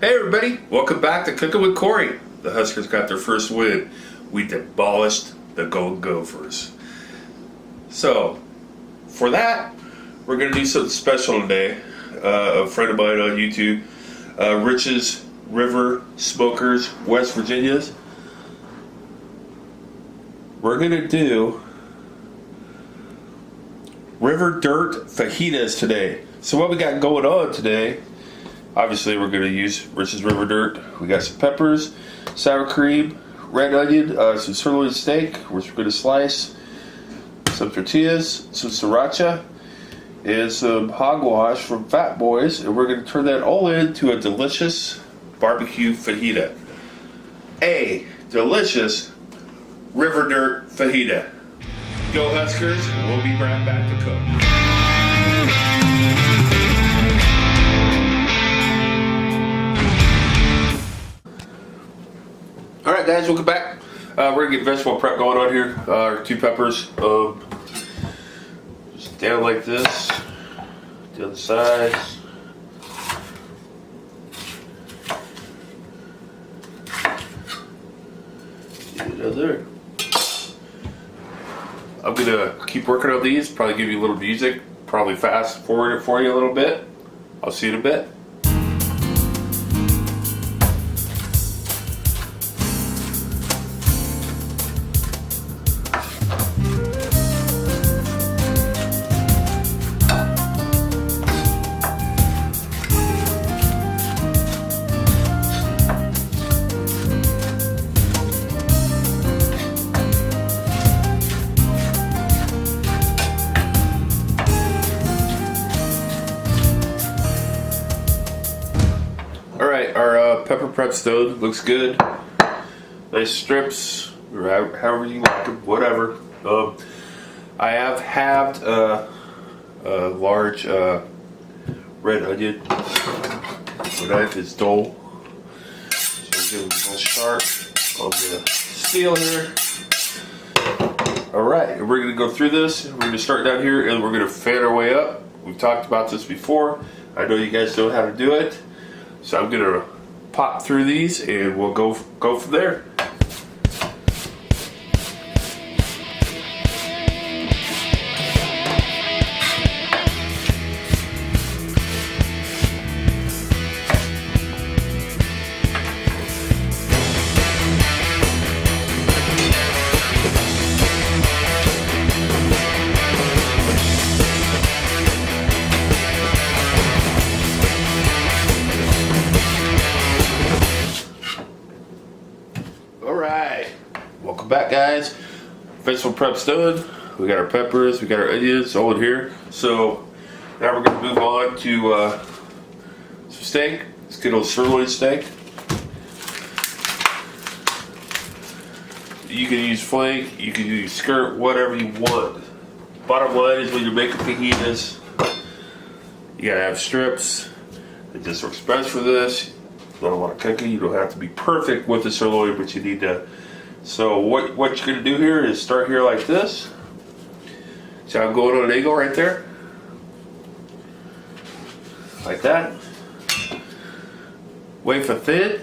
Hey everybody, welcome back to Cooking with Corey. The Huskers got their first win. We demolished the Golden Gophers. So, for that, we're going to do something special today. A friend of mine on YouTube, Rich's River Smokers, West Virginia's. We're going to do River Dirt Fajitas today. So what we got going on today, obviously we're going to use Rich's River Dirt. We got some peppers, sour cream, red onion, some sirloin steak, which we're going to slice, some tortillas, some sriracha, and some hogwash from Fat Boys, and we're going to turn that all into a delicious barbecue fajita. A delicious River Dirt fajita. Go Huskers, we'll be right back to cook. Alright guys, welcome back. We're going to get vegetable prep going on here. Our two peppers, just down like this, down the sides. Get it down there. I'm going to keep working on these, probably give you a little music, probably fast forward it for you a little bit. I'll see you in a bit. Alright, our pepper prep stone looks good. Nice strips, or however you like them, whatever. I have halved a large red onion. The knife is dull, so give it a little sharp on the steel here. Alright, and we're going to go through this. We're going to start down here and we're going to fan our way up. We've talked about this before. I know you guys know how to do it. So I'm going to pop through these and we'll go from there. Welcome back guys. Vegetable prep's done. We got our peppers, we got our onions all in here. So now we're going to move on to some steak. Let's get a little sirloin steak. You can use flank, you can use skirt, whatever you want. Bottom line is when you're making fajitas, you gotta have strips. It just works best for this. You don't want to cook it. You don't have to be perfect with the sirloin, but you need to. So what you're going to do here is start here like this. So I'm going on an angle right there. Like that. Wafer thin.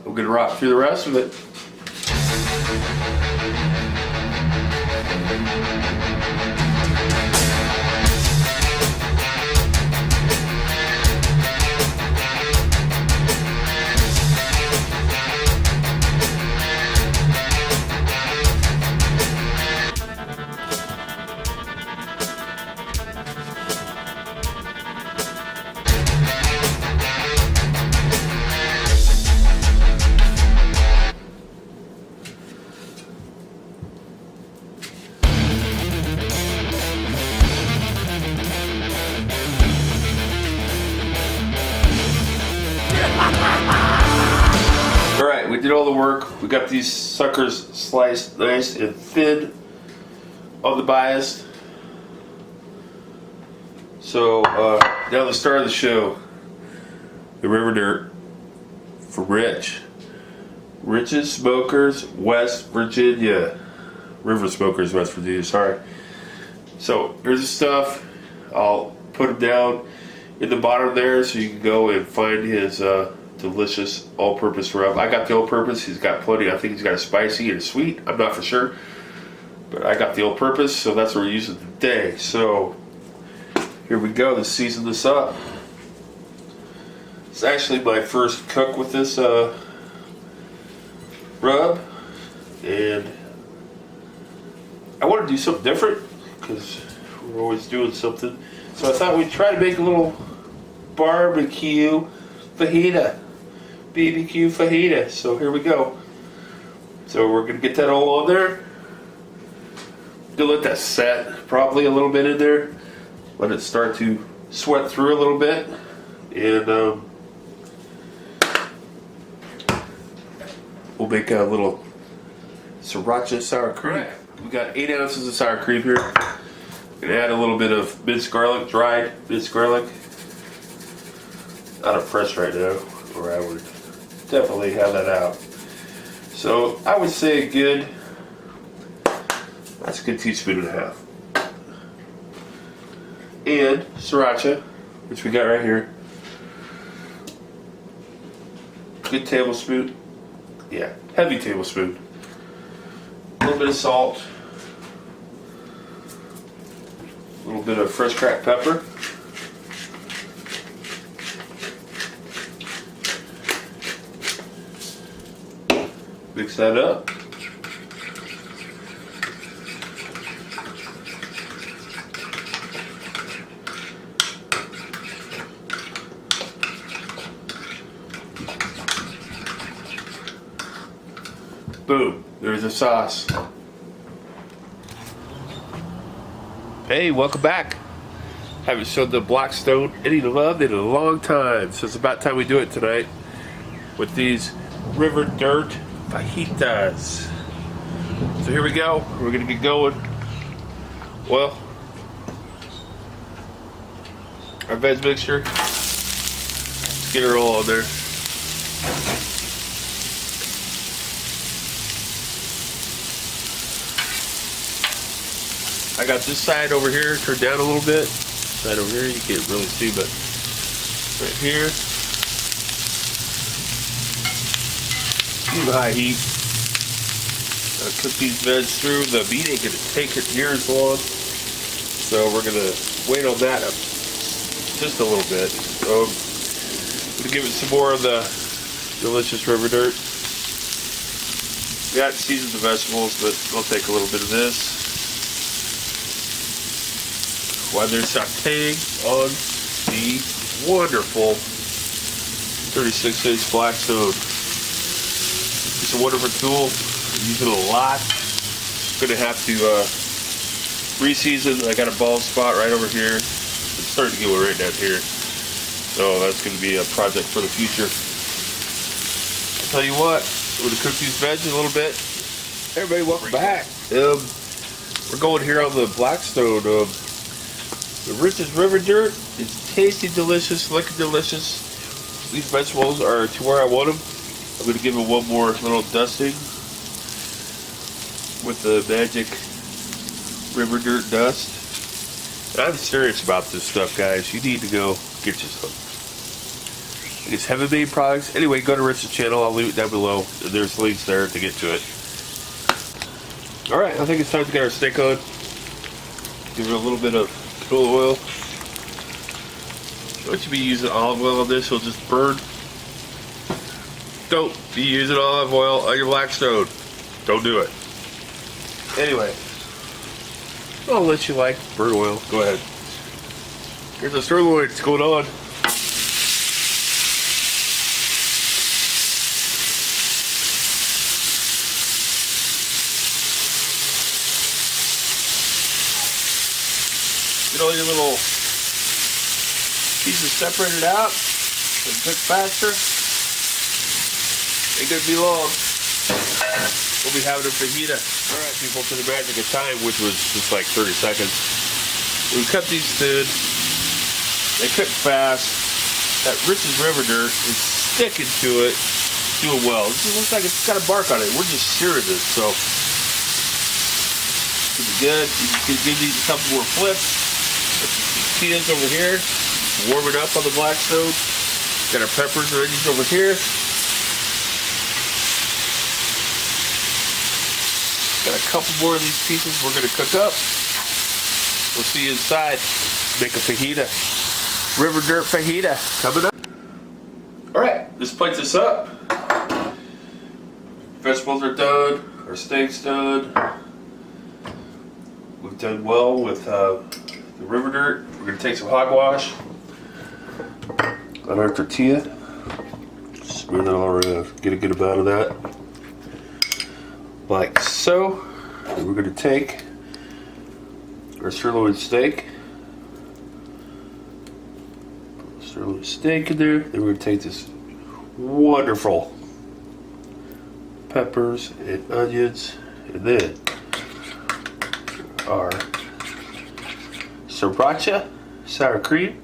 I'm going to rock through the rest of it. Alright, we did all the work. We got these suckers sliced nice and thin on the bias. So now the star of the show, the River Dirt for Rich. Rich's Smokers, West Virginia. River Smokers, West Virginia, sorry. So here's the stuff. I'll put them down in the bottom there so you can go and find his delicious all-purpose rub. I got the all-purpose. He's got plenty. I think he's got a spicy and a sweet. I'm not for sure, but I got the all-purpose, so that's what we're using today. So here we go. Let's season this up. It's actually my first cook with this rub, and I want to do something different because we're always doing something. So I thought we'd try to make a little barbecue fajita, BBQ fajita. So here we go. So we're gonna get that all on there. Gonna let that set probably a little bit in there. Let it start to sweat through a little bit, and we'll make a little sriracha sour cream. Right. We got 8 ounces of sour cream here. Gonna add a little bit of minced garlic, dried minced garlic. Not a press right now, or I would definitely have that out. So I would say that's a good teaspoon and a half. And sriracha, which we got right here. Good tablespoon. Yeah, heavy tablespoon. A little bit of salt. A little bit of fresh cracked pepper. Mix that up. Boom, there's the sauce. Hey, welcome back. Haven't showed the Blackstone any love in a long time, so it's about time we do it tonight with these River Dirt Fajitas. So here we go. We're gonna get going. Well, our veg mixture. Let's get her all on there. I got this side over here turned down a little bit. Side over here you can't really see, but right here. High heat. Cook these veg through. The meat ain't gonna take it near as long, so we're gonna wait on that just a little bit. So I'm gonna give it some more of the delicious river dirt. We got seasoned the vegetables, but I'll take a little bit of this while they're sauteing on the wonderful 36-inch Blackstone. It's a wonderful tool. I use it a lot. Gonna have to re-season. I got a bald spot right over here. It's starting to get one right down here. So that's gonna be a project for the future. I'll tell you what, we're gonna cook these veg a little bit. Everybody, welcome back. We're going here on the Blackstone. The richest river dirt. It's tasty, delicious, looking delicious. These vegetables are to where I want them. I'm going to give it one more little dusting with the magic river dirt dust. And I'm serious about this stuff, guys. You need to go get you some. It's heaven made products. Anyway, go to Rich's channel. I'll leave it down below. There's links there to get to it. Alright, I think it's time to get our steak on. Give it a little bit of canola oil. Don't you be using olive oil on this, it'll just burn. Don't be using olive oil on your Blackstone. Don't do it. Anyway, I'll let you like burnt oil. Go ahead. Here's the sirloin. What's going on? Get all your little pieces separated out and cook faster. Ain't gonna be long. We'll be having a fajita. Alright people, to the magic of time, which was just like 30 seconds. We cut these thin. They cook fast. That Rich's River Dirt is sticking to it, doing well. It looks like it's got a bark on it. We're just searing this, so it's gonna be good. You can give these a couple more flips. Tortillas over here, warming up on the Blackstone. Got our peppers and onions over here. Got a couple more of these pieces we're going to cook up. We'll see you inside. Make a fajita. River Dirt Fajita coming up. Alright, let's plate this up. Vegetables are done. Our steak's done. We've done well with the river dirt. We're going to take some hogwash on our tortilla. Smear that all around. Get a good amount of that. Like so. And we're going to take our sirloin steak. Put the sirloin steak in there. Then we're going to take this wonderful peppers and onions, and then our sriracha, sour cream.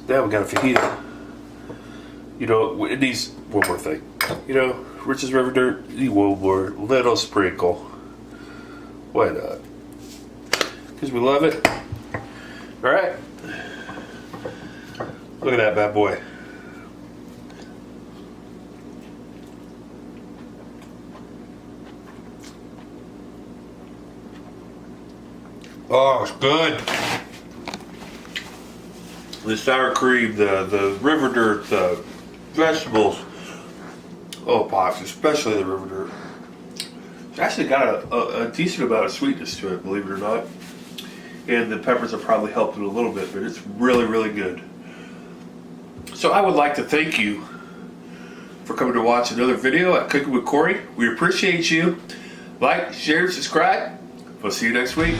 Now we got a fajita. You know, it needs one more thing. You know, Rich's River Dirt, you need one more little sprinkle. Why not? Because we love it. Alright. Look at that bad boy. Oh, it's good. The sour cream, the river dirt, the vegetables. Oh, pops, especially the river dirt. It's actually got a decent amount of sweetness to it, believe it or not. And the peppers have probably helped it a little bit, but it's really, really good. So I would like to thank you for coming to watch another video at Cooking with Corey. We appreciate you. Like, share, subscribe. We'll see you next week.